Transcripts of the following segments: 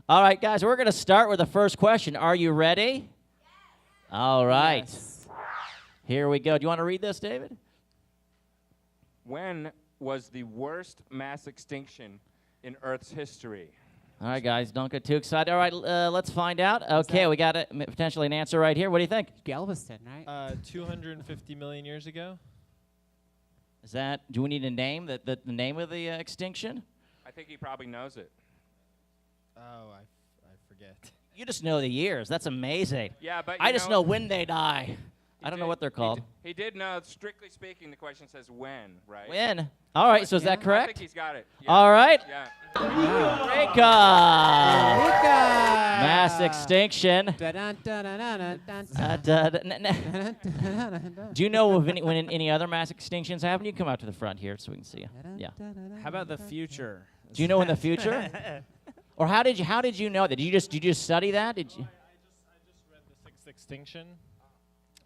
All right, guys, we're going to start with the first question. Are you ready? Yes. All right. Yes. Here we go. Do you want to read this, David? When was the worst mass extinction in Earth's history? All right, guys, don't get too excited. All right, let's find out. Okay, we got potentially an answer right here. What do you think? Galveston, right? 250 million years ago. Is that? Do we need to name the name of the extinction? I think he probably knows it. Oh, I forget. You just know the years. That's amazing. Yeah, but I just know when they die. I don't know what they're called. He did know. Strictly speaking, the question says when, right? When? All right, so is that I correct? think he's got it. Yeah. All right. Yeah. Eureka! Mass extinction. Do you know when any other mass extinctions happen? You can come out to the front here so we can see you. Yeah. How about the future? Do you know in the future? Or how did you know that? Did you just study that? Did you? I just read the sixth extinction,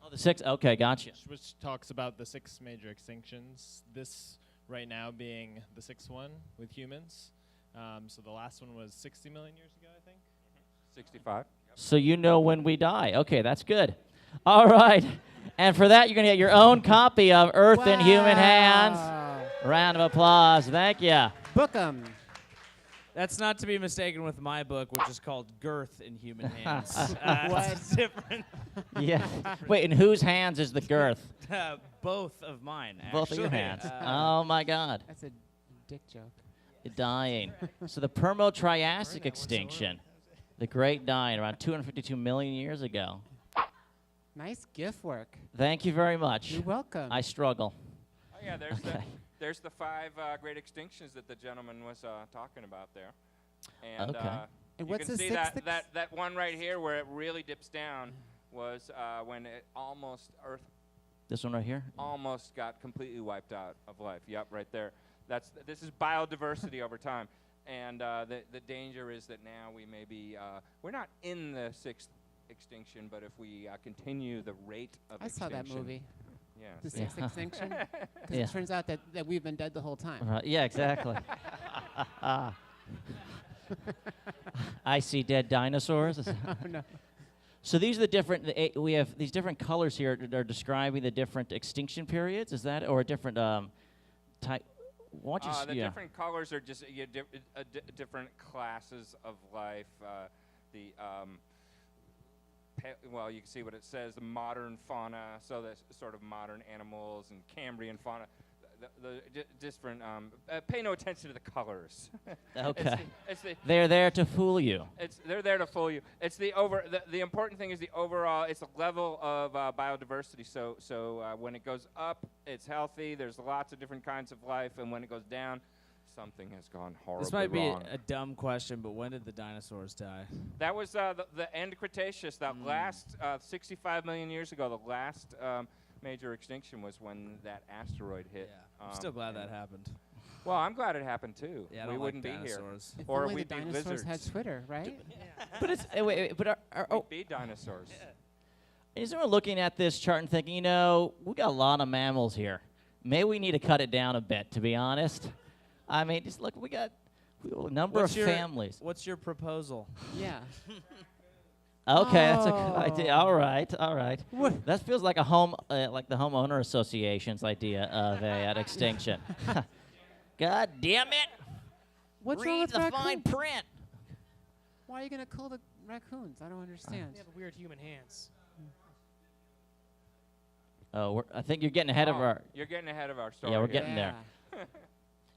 Oh, the sixth. Okay, gotcha. which talks about the 6 major extinctions. This right now being the 6th one with humans. So the last one was 60 million years ago, I think. 65. So you know when we die. Okay, that's good. All right. And for that, you're going to get your own copy of Earth in Human Hands. Round of applause. Thank you. Book 'em. That's not to be mistaken with my book, which is called Girth in Human Hands. It's different. Yeah. Wait, in whose hands is the girth? Both of mine, actually. Both of your hands. Oh, my God. That's a dick joke. Dying. So the Permo-Triassic extinction. The Great Dying around 252 million years ago. Nice gift work. Thank you very much. You're welcome. I struggle. Oh yeah, there's the 5 great extinctions that the gentleman was talking about there. And Okay. And you what's can the see sixth that one right here where it really dips down was when it Earth This one right here? almost got completely wiped out of life. Yep, right there. This is biodiversity over time. And the danger is that now we may be, we're not in the 6th extinction, but if we continue the rate of I saw extinction. that movie. Yeah. The see? Sixth Extinction. Because Yeah. it turns out that we've been dead the whole time. Right. Yeah, exactly. I see dead dinosaurs. Oh, no. So these are the different, we have these different colors here that are describing the different extinction periods, is that, or a different type? Why don't you The different colors are just different classes of life. Well, you can see what it says, the modern fauna, so that's sort of modern animals and Cambrian fauna. The different, pay no attention to the colors. Okay. It's the They're there to fool you. they're there to fool you. It's the important thing is the overall, it's the level of biodiversity. So when it goes up, it's healthy. There's lots of different kinds of life, and when it goes down, something has gone horribly This might be wrong. a dumb question, but when did the dinosaurs die? That was the end Cretaceous. That last 65 million years ago, the last major extinction was when that asteroid hit. Yeah. I'm still glad that happened. Well, I'm glad it happened too. Yeah, I we don't wouldn't like be here. dinosaurs. If Or only we'd the be dinosaurs had lizards. Twitter, right? But it's, wait, but We'd be dinosaurs. is anyone looking at this chart and thinking, you know, we got a lot of mammals here. Maybe we need to cut it down a bit, to be honest. I mean, just look, we got a number of families. What's your proposal? Yeah. Okay, that's a good idea. All right, all right. What? That feels like like the homeowner association's idea of an extinction. God damn it! What's wrong Read with the raccoons? fine print. Why are you going to kill the raccoons? I don't understand. They have weird human hands. Oh, I think you're getting ahead of our. You're getting ahead of our story. Yeah, we're here. getting there.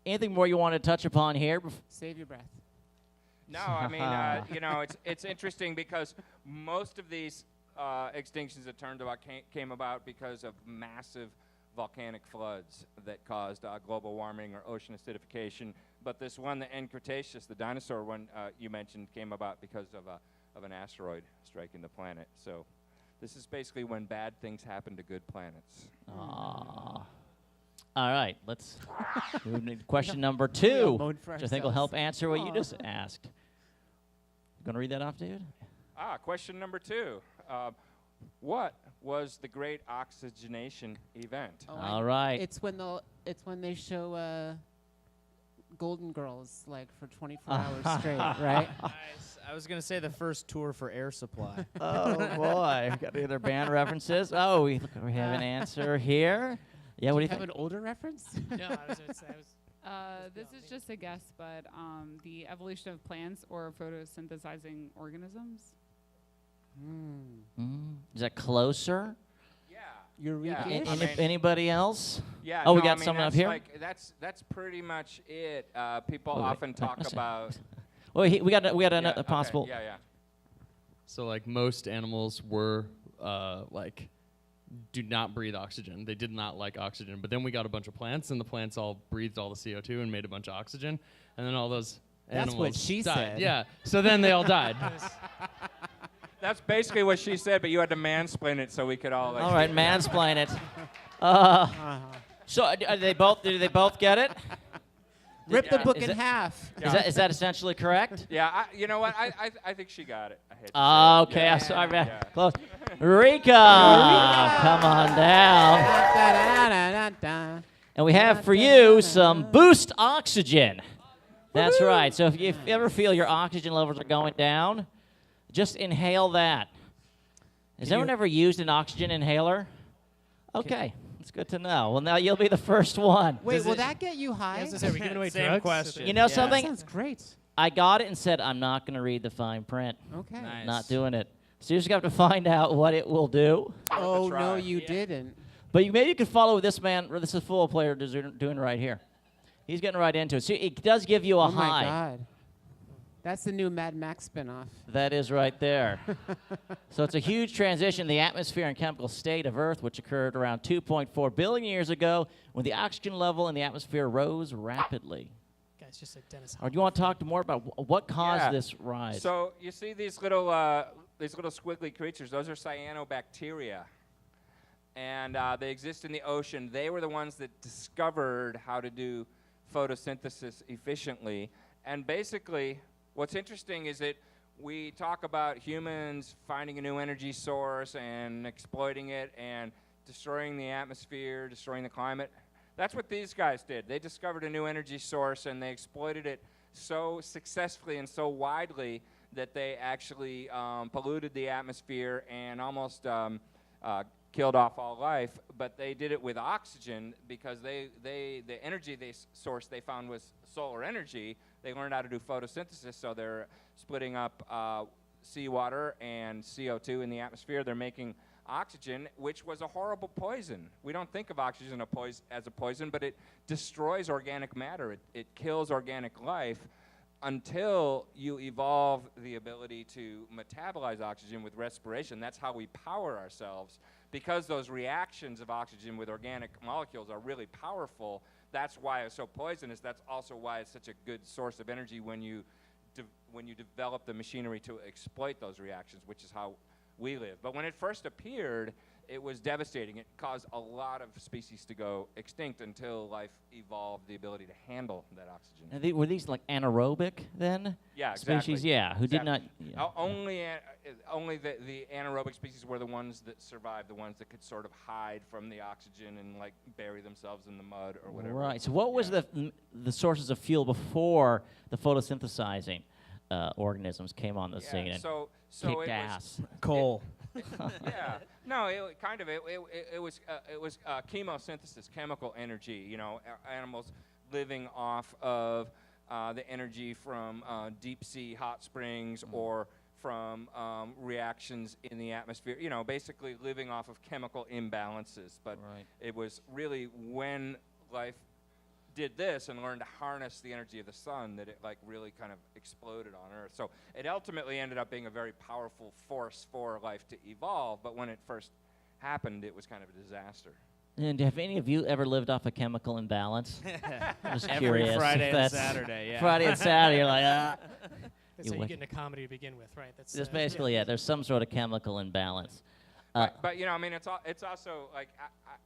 Anything more you want to touch upon here? Save your breath. No, I mean, you know, it's interesting because most of these extinctions that came about because of massive volcanic floods that caused global warming or ocean acidification. But this one, the end Cretaceous, the dinosaur one you mentioned, came about because of an asteroid striking the planet. So this is basically when bad things happen to good planets. Aww. All right, let's move to question number 2, moan for which I think will help ourselves. answer what you just asked. You gonna read that off, David? Question number 2. What was the Great Oxygenation event? Oh, All right. It's when they show Golden Girls like for 24 hours straight, right? Nice. I was gonna say the first tour for Air Supply. Oh boy, we got the other band references. Oh, we have an answer here. Yeah, what do you Have think? an older reference? No, I was gonna say, This is just a guess, but the evolution of plants or photosynthesizing organisms. Is that closer? Yeah. Eureka. Yeah. I mean- Anybody else? Yeah. Oh, we no, got I mean, someone up that's here? Like, that's pretty much it. People Wait, wait. often talk That's it. about. Well, we got Yeah, another okay, possible. Yeah. So like most animals were like do not breathe oxygen. They did not like oxygen. But then we got a bunch of plants, and the plants all breathed all the CO2 and made a bunch of oxygen. And then all those That's animals what she died. said. Yeah. So then they all died. That's basically what she said, but you had to mansplain it so we could all. Like, All right, mansplain it. So did they both get it? Rip the Yeah. book Is in it- half. Yeah. Is that essentially correct? Yeah. You know what? I think she got it. I hate to say it. Okay, Yeah. I'm sorry, man. Yeah. Close. Eureka! Come on down. Da-da-da-da-da. And we have for you some Boost Oxygen. That's right. So if you ever feel your oxygen levels are going down, just inhale that. Has anyone ever used an oxygen inhaler? Okay, that's good to know. Well, now you'll be the first one. Wait, Does will it- that get you I high? was gonna say, are we giving away Same drugs? question. You know Yeah. something? Sounds great. I got it and said I'm not going to read the fine print. Okay. Nice. Not doing it. So you just have to find out what it will do. Oh, try. no, you Yeah. didn't. But maybe you could follow this man. This is a full player doing right here. He's getting right into it. So it does give you a Oh, high. my God. That's the new Mad Max spinoff. That is right there. So it's a huge transition in the atmosphere and chemical state of Earth, which occurred around 2.4 billion years ago when the oxygen level in the atmosphere rose rapidly. Guys, just like Dennis. Or do you want to talk more about what caused Yeah. this rise? So you see these little squiggly creatures. Those are cyanobacteria, and they exist in the ocean. They were the ones that discovered how to do photosynthesis efficiently. And basically, what's interesting is that we talk about humans finding a new energy source and exploiting it and destroying the atmosphere, destroying the climate. That's what these guys did. They discovered a new energy source and they exploited it so successfully and so widely that they actually polluted the atmosphere and almost killed off all life. But they did it with oxygen because the energy source they found was solar energy. They learned how to do photosynthesis, so they're splitting up seawater and CO2 in the atmosphere. They're making oxygen, which was a horrible poison. We don't think of oxygen as a poison, but it destroys organic matter. It kills organic life until you evolve the ability to metabolize oxygen with respiration. That's how we power ourselves. Because those reactions of oxygen with organic molecules are really powerful, that's why it's so poisonous. That's also why it's such a good source of energy when you develop the machinery to exploit those reactions, which is how we live. But when it first appeared, it was devastating. It caused a lot of species to go extinct until life evolved the ability to handle that oxygen. And were these like anaerobic then? Yeah, Species, exactly. yeah, who did not. Exactly. Yeah. Only the anaerobic species were the ones that survived, the ones that could sort of hide from the oxygen and like bury themselves in the mud or whatever. Right. So what was Yeah. the sources of fuel before the photosynthesizing organisms came on the scene and so kicked it ass? Coal. Yeah. No, it was chemosynthesis, chemical energy. You know, animals living off of the energy from deep sea hot springs or from reactions in the atmosphere. You know, basically living off of chemical imbalances. But Right. it was really when life did this and learned to harness the energy of the sun that it like really kind of exploded on Earth. So it ultimately ended up being a very powerful force for life to evolve, but when it first happened, it was kind of a disaster. And have any of you ever lived off a chemical imbalance? I'm just Every curious if Friday and that's- Saturday, yeah. Friday and Saturday, you're like, ah. That's You how you win. get into comedy to begin with, right? That's Just basically, yeah, there's some sort of chemical imbalance. But you know, I mean, it's also like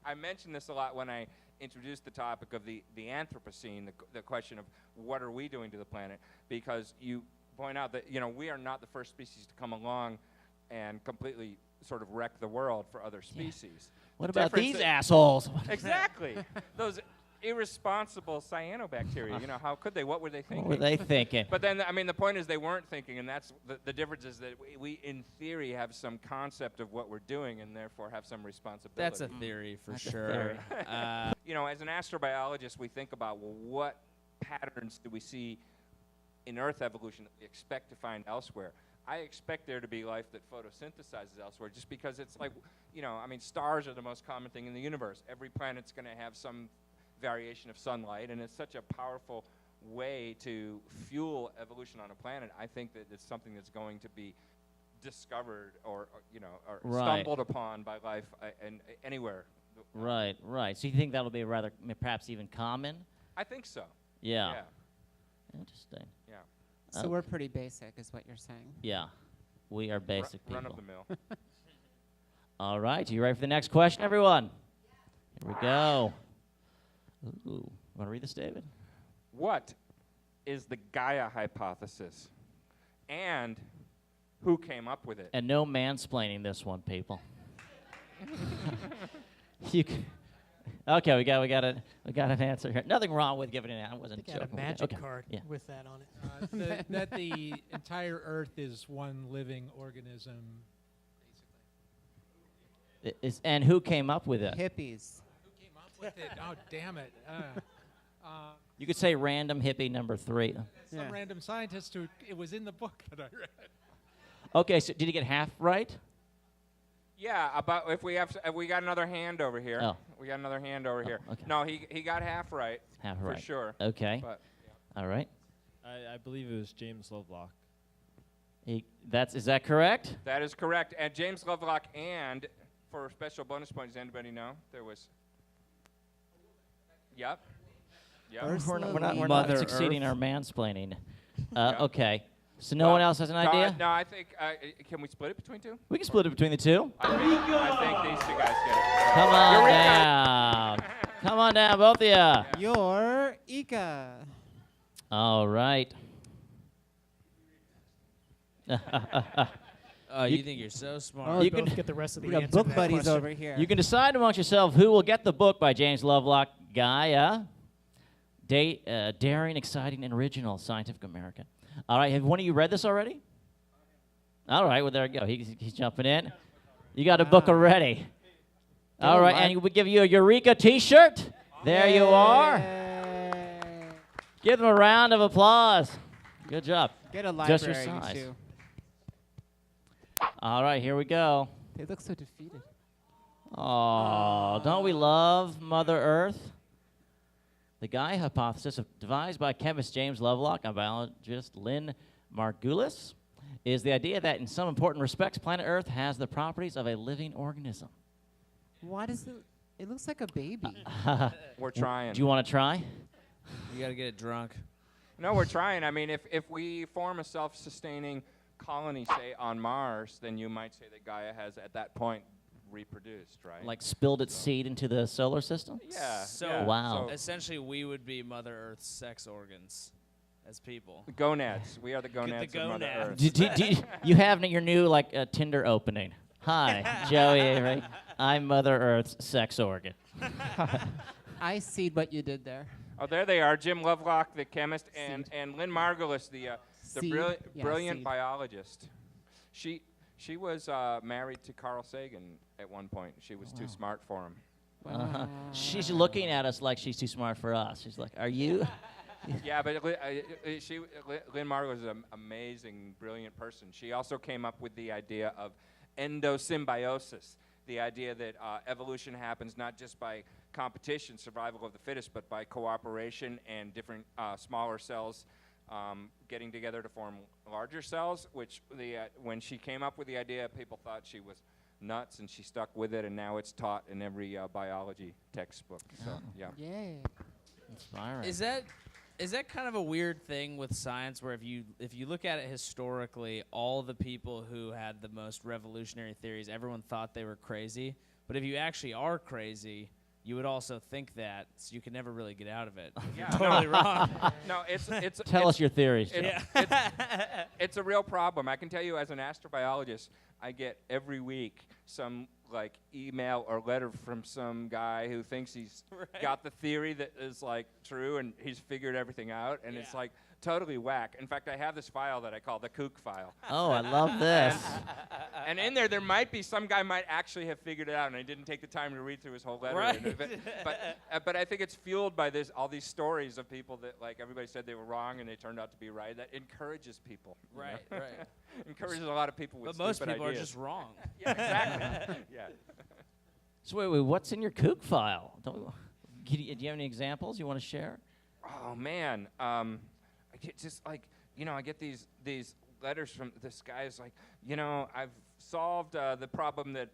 I mentioned this a lot when I introduced the topic of the Anthropocene, the question of what are we doing to the planet, because you point out that you know we are not the first species to come along and completely sort of wreck the world for other species. What The about difference these that- assholes? Exactly. Those irresponsible cyanobacteria. You know, how could they? What were they thinking? What were they thinking? But then, I mean, the point is they weren't thinking, and that's the difference is that we, in theory, have some concept of what we're doing and therefore have some responsibility. That's a theory for That's a sure. theory. You know, as an astrobiologist, we think about, well, what patterns do we see in Earth evolution that we expect to find elsewhere? I expect there to be life that photosynthesizes elsewhere just because it's like, you know, I mean, stars are the most common thing in the universe. Every planet's going to have some variation of sunlight, and it's such a powerful way to fuel evolution on a planet. I think that it's something that's going to be discovered or you know, or Right. stumbled upon by life and anywhere. Right, right. So you think that'll be rather, perhaps even common? I think so. Yeah. Yeah. Interesting. Yeah. So we're pretty basic, is what you're saying. Yeah. We are basic Run people. of the mill. All right. You ready for the next question, everyone? Here we go. Ooh. Want to read this, David? What is the Gaia hypothesis? And who came up with it? And no mansplaining this one, people. Okay, we got an answer here. Nothing wrong with giving it. I wasn't I think I had joking. a with it. magic Okay. card Yeah. with that on it. That the entire Earth is one living organism, basically. And who came up with it? Hippies. Who came up with it? Oh, damn it. You could say random hippie number 3. Some Yeah. random scientist who, it was in the book that I read. Okay, so did you get half right? Yeah, about if we got another hand over here. Oh. We got another hand over here. Okay. No, he got half right. Half for right. sure. Okay. But All right. I believe it was James Lovelock. Is that correct? that is correct. And James Lovelock, and for special bonus points, does anybody know there was? Yep. Yep. Ursula We're not Mother succeeding Earth. our mansplaining. Yeah. Okay. So no one else has an idea? No, I think can we split it between two? We can split it between the two. I think these two guys get it. Come on Eureka! down. Come on down, both of you. Eureka. All right. Oh, you think you're so smart. Oh, You you can- both get the rest of the We got answer book to that buddies question. over here. You can decide amongst yourself who will get the book by James Lovelock. Gaia, daring, exciting, and original Scientific American. All right, have one of you read this already? All right, well, there you go. He's jumping in. You got a book already. All right, and we give you a Eureka T-shirt. There you are. Yay. Give them a round of applause. Good job. Get a Just library, your you size. two. All right, here we go. They look so defeated. Oh, don't we love Mother Earth? The Gaia hypothesis, devised by chemist James Lovelock and biologist Lynn Margulis, is the idea that in some important respects, planet Earth has the properties of a living organism. Why does it? It looks like a baby. We're trying. Do you want to try? You gotta get it drunk. No, we're trying. I mean, if we form a self-sustaining colony, say, on Mars, then you might say that Gaia has, at that point, reproduced, right? Like spilled its seed into the solar system? yeah. So- yeah. Wow. So Essentially, we would be Mother Earth's sex organs as people. the gonads. We are the gonads of Mother gonads. Earth. You have your new Tinder opening. Hi, Joey Avery. I'm Mother Earth's sex organ. I see what you did there. Oh, there they are, Jim Lovelock, the chemist, and Lynn Margulis, the Seed. Yeah, brilliant seed. biologist. She was married to Carl Sagan at one point. She was too smart for him. Uh-huh. She's looking at us like she's too smart for us. She's like, are you? Yeah, but Lynn Margulis is an amazing, brilliant person. She also came up with the idea of endosymbiosis, the idea that evolution happens not just by competition, survival of the fittest, but by cooperation and different smaller cells getting together to form larger cells, which when she came up with the idea, people thought she was nuts, and she stuck with it, and now it's taught in every biology textbook. So, yeah. Yay. Inspiring. Is that kind of a weird thing with science, where if you look at it historically, all the people who had the most revolutionary theories, everyone thought they were crazy. But if you actually are crazy, you would also think that, so you can never really get out of it. Yeah, Totally wrong. No, it's Tell us your theories. It's a real problem. I can tell you, as an astrobiologist, I get every week some like email or letter from some guy who thinks he's got the theory that is like true and he's figured everything out, and it's like totally whack. In fact, I have this file that I call the kook file. Oh, I love this. And in there might be some guy might actually have figured it out, and I didn't take the time to read through his whole letter. Right. But I think it's fueled by all these stories of people that like everybody said they were wrong and they turned out to be right. That encourages people. you know? Right. Encourages a lot of people with But most stupid people are ideas. just wrong. Yeah, exactly. Yeah. So wait, what's in your kook file? Do you have any examples you want to share? Oh man, I get just like I get these letters from this guy's like I've solved the problem that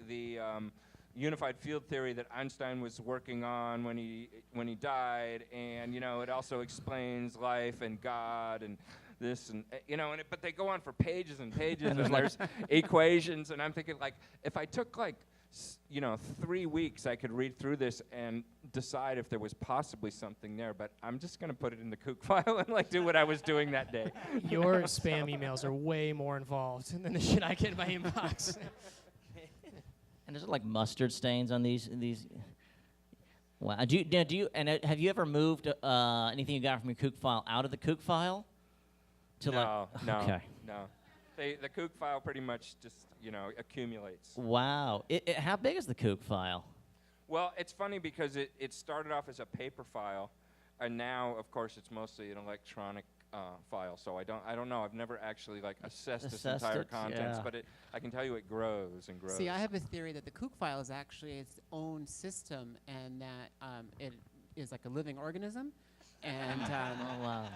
the unified field theory that Einstein was working on when he died, and it also explains life and God and this and but they go on for pages and pages and there's equations, and I'm thinking like if I took like 3 weeks, I could read through this and decide if there was possibly something there. But I'm just going to put it in the kook file and like do what I was doing that day. Your spam emails are way more involved than the shit I get in my inbox. And is it like mustard stains on these? Wow. Do you have you ever moved anything you got from your kook file out of the kook file? No. Okay. No. The kook file pretty much just accumulates. Wow. How big is the kook file? Well, it's funny because it started off as a paper file, and now of course it's mostly an electronic file. So I don't know. I've never actually like assessed its entire contents, but I can tell you it grows and grows. See, I have a theory that the kook file is actually its own system, and that it is like a living organism. And Oh wow.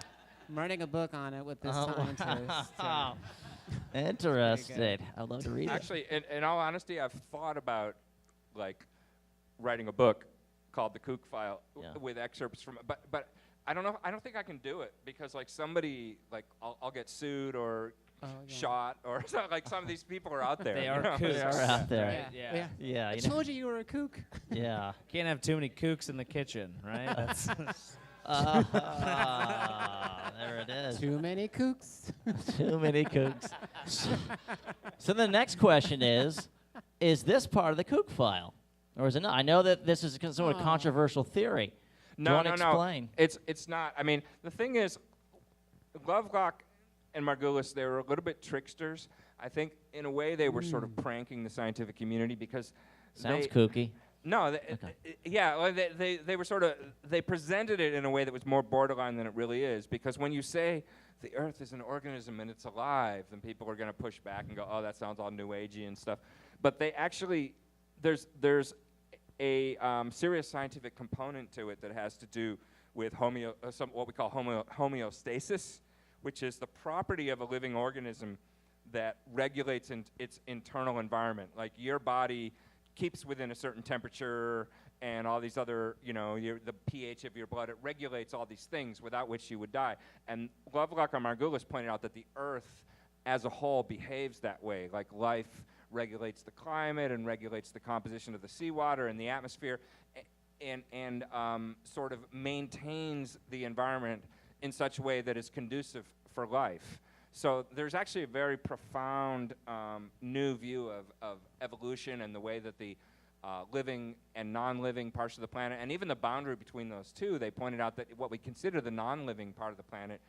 I'm writing a book on it with this scientist. Wow. Interesting. I'd love to read it. Actually, in all honesty, I've thought about like writing a book called The Kook File with excerpts from it, but I don't know. I don't think I can do it because like somebody like I'll get sued or shot or something. Like some of these people are out there. They are kooks. They are out there. Yeah. I told you were a kook. Yeah. Can't have too many kooks in the kitchen, right? That's There it is. Too many kooks. Too many kooks. So the next question is this part of the kook file? Or is it not? I know that this is sort of controversial theory. Do you want to explain? It's not. I mean, the thing is, Lovelock and Margulis, they were a little bit tricksters. I think in a way they were sort of pranking the scientific community because Sounds kooky. No, they were sort of, they presented it in a way that was more borderline than it really is, because when you say the Earth is an organism and it's alive, then people are going to push back and go, oh, that sounds all New Agey and stuff. But they actually, there's a serious scientific component to it that has to do with what we call homeostasis, which is the property of a living organism that regulates its internal environment. Like your body keeps within a certain temperature and all these other, the pH of your blood, it regulates all these things without which you would die. And Lovelock and Margulis pointed out that the Earth as a whole behaves that way. Like life regulates the climate and regulates the composition of the seawater and the atmosphere and sort of maintains the environment in such a way that is conducive for life. So there's actually a very profound new view of evolution and the way that the living and non-living parts of the planet, and even the boundary between those two, they pointed out that what we consider the non-living part of the planet,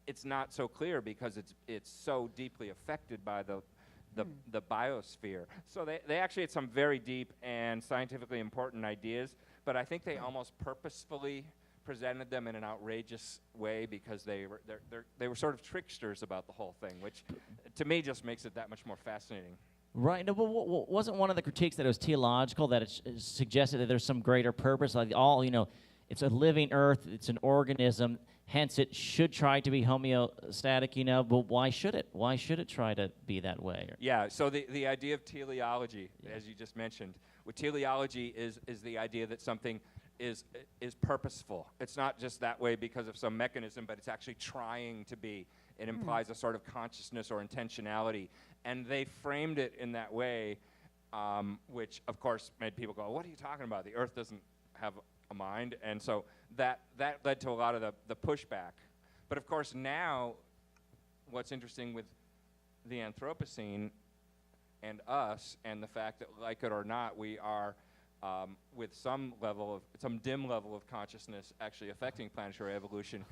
it's not so clear because it's so deeply affected by the biosphere. So they actually had some very deep and scientifically important ideas, but I think they almost purposefully presented them in an outrageous way because they were sort of tricksters about the whole thing, which to me just makes it that much more fascinating. Right. No, but wasn't one of the critiques that it was teleological, that it suggested that there's some greater purpose, like it's a living Earth, it's an organism, hence it should try to be homeostatic, but why should it? Why should it try to be that way? Yeah, so the idea of teleology, as you just mentioned, with teleology is the idea that something is purposeful. It's not just that way because of some mechanism, but it's actually trying to be. It implies a sort of consciousness or intentionality. And they framed it in that way, which, of course, made people go, what are you talking about? The Earth doesn't have a mind. And so that led to a lot of the pushback. But, of course, now what's interesting with the Anthropocene and us, and the fact that, like it or not, we are with some dim level of consciousness actually affecting planetary evolution,